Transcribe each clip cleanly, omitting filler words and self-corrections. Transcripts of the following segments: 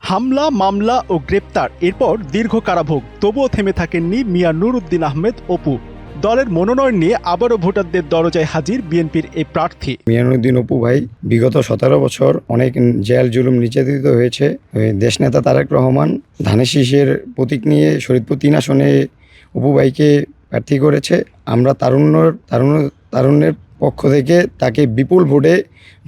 হামলা, মামলা ও গ্রেপ্তার, এরপর দীর্ঘ কারাভোগ, তবুও থেমে থাকেননি মিয়া নুরুদ্দিন আহমেদ অপু। দলের মনোনয়ন নিয়ে আবারও ভোটারদের দরজায় হাজির বিএনপির এই প্রার্থী। মিয়া নুরুদ্দিন অপু ভাই বিগত 17 বছর অনেক জেল জুলুম নির্যাতিত হয়েছে। দেশনেতা তারেক রহমান ধানের শীষের প্রতীক নিয়ে শরীয়তপুর 3 আসনে অপু ভাইকে প্রার্থী করেছে। আমরা তারুণ্যের পক্ষ থেকে তাকে বিপুল ভোটে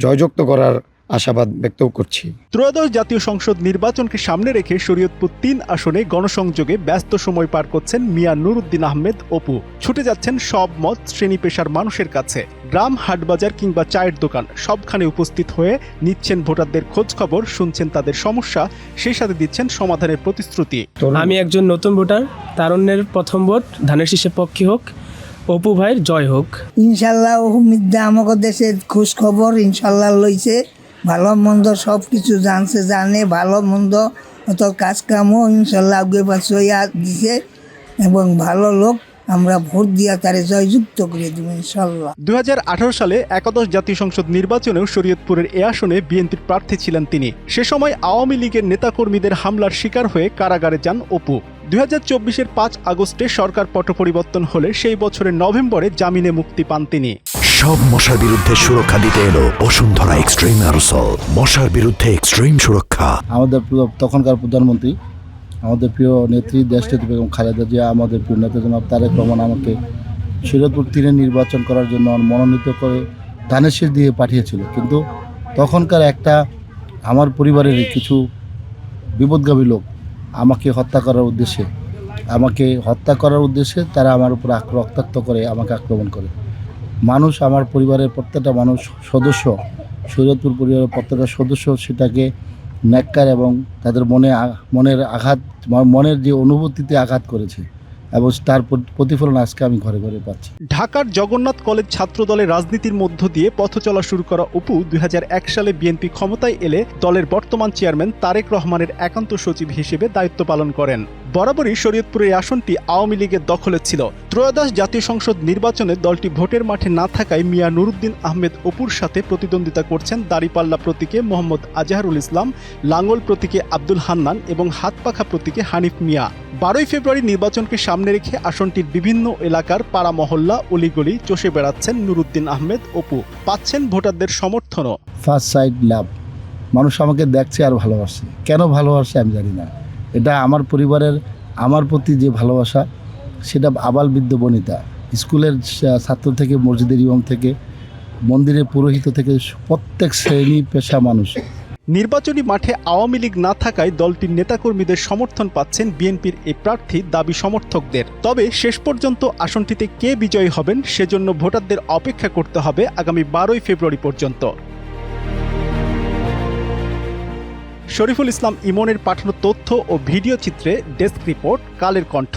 জয়যুক্ত করার আশাবাদ ব্যক্ত করছি। ত্রয়োদশ জাতীয় সংসদ নির্বাচনকে সামনে রেখে শরীয়তপুর 3 আসনে গণসংযোগে ব্যস্ত সময় পার করছেন মিয়া নুরুদ্দিন আহমেদ অপু। ছুটে যাচ্ছেন সব মত শ্রেণী পেশার মানুষের কাছে। গ্রাম, হাটবাজার কিংবা চায়ের দোকান সবখানে উপস্থিত হয়ে নিচ্ছেন ভোটারদের খোঁজ খবর, শুনছেন তাদের সমস্যা, সেই সাথে দিচ্ছেন সমাধানের প্রতিশ্রুতি। আমি একজন নতুন ভোটার, তারুণ্যের প্রথম ভোট ধানের শীষের পক্ষে হোক, অপু ভাইয়ের জয় হোক। ইনশাল্লাহ অহমিদা আমাদের দেশের খোঁজ খবর ইনশাল্লাহ লইছে, ভালো মন্দ সব কিছু জানে, ভালো মন্দ অত কাজ কামও ইনশাল্লাহ আগে পাশে দিছে এবং ভালো লোক, আমরা ভোট দিয়া তারে জয়যুক্ত করে দেব ইনশাল্লাহ। 2018 সালে একাদশ জাতীয় সংসদ নির্বাচনেও শরীয়তপুরের এ আসনে বিএনপির প্রার্থী ছিলেন তিনি। সে সময় আওয়ামী লীগের নেতাকর্মীদের হামলার শিকার হয়ে কারাগারে যান অপু। 2024-এর 5 আগস্টে সরকার পট পরিবর্তন হলে সেই বছরের নভেম্বরে জামিনে মুক্তি পান তিনি। সব মশার বিরুদ্ধে সুরক্ষা দিতে এলো বসুন্ধরা এক্সট্রিম অ্যারোসল, মশার বিরুদ্ধে এক্সট্রিম সুরক্ষা। আমাদের তখনকার প্রধানমন্ত্রী, আমাদের প্রিয় নেত্রী দেশনেত্রী বেগম খালেদা জিয়া, আমাদের প্রিয় নেতা জনাব তারেক রহমান আমাকে শরীয়তপুর 3 নির্বাচন করার জন্য মনোনীত করে ধানের শীষ দিয়ে পাঠিয়েছিল। কিন্তু তখনকার আমার পরিবারের কিছু বিপদগামী লোক আমাকে হত্যা করার উদ্দেশ্যে তারা আমার উপর রক্তাক্ত করে আমাকে আক্রমণ করে। আমার পরিবারের প্রত্যেকটা সদস্য, শরীয়তপুর পরিবারের প্রত্যেকটা সদস্য সেটাকে ন্যাক্কার এবং তাদের মনের যে অনুভূতিতে আঘাত করেছে এবং তার প্রতিফলন আজকে আমি ঘরে ঘরে পাচ্ছি। ঢাকার জগন্নাথ কলেজ ছাত্র দলের রাজনীতির মধ্য দিয়ে পথ চলা শুরু করা অপু 2001 সালে বিএনপি ক্ষমতায় এলে দলের বর্তমান চেয়ারম্যান তারেক রহমানের একান্ত সচিব হিসেবে দায়িত্ব পালন করেন। বরাবরই শরীয়তপুরের আসনটি আওয়ামী লীগের দখলে ছিল। ত্রয়োদশ জাতীয় সংসদ নির্বাচনে দলটি ভোটের মাঠে না থাকায় মিয়া নুরুদ্দিন আহমেদ অপুর সাথে প্রতিদ্বন্দ্বিতা করছেন দাড়িপাল্লা প্রতীকে মোহাম্মদ আজহারুল ইসলাম, লাঙ্গল প্রতীকে আব্দুল হান্নান এবং হাতপাখা প্রতীকে হানিফ মিয়া। 12 ফেব্রুয়ারি নির্বাচনকে সামনে রেখে আসনটির বিভিন্ন এলাকার পাড়া মহল্লা অলিগলি চষে বেড়াচ্ছেন নুরুদ্দিন আহমেদ অপু। পাচ্ছেন ভোটারদের সমর্থনও। ফার্স্ট সাইড লাভ, মানুষ আমাকে দেখছে আর ভালোবাসে। কেন ভালোবাসে আমি জানি না। এটা আমার পরিবারের আমার প্রতি যে ভালোবাসা, সেটা আবাল বৃদ্ধ বনিতা, স্কুলের ছাত্র থেকে মসজিদের ইমাম থেকে মন্দিরের পুরোহিত থেকে প্রত্যেক শ্রেণী পেশা মানুষ। নির্বাচনী মাঠে আওয়ামী লীগ না থাকায় দলটির নেতাকর্মীদের সমর্থন পাচ্ছেন বিএনপির এই প্রার্থী দাবি সমর্থকদের। তবে শেষ পর্যন্ত আসনটিতে কে বিজয়ী হবেন সেজন্য ভোটারদের অপেক্ষা করতে হবে আগামী 12 ফেব্রুয়ারি পর্যন্ত। শরীফুল ইসলাম ইমনের পাঠানো তথ্য ও ভিডিও চিত্রে ডেস্ক রিপোর্ট, কালের কণ্ঠ।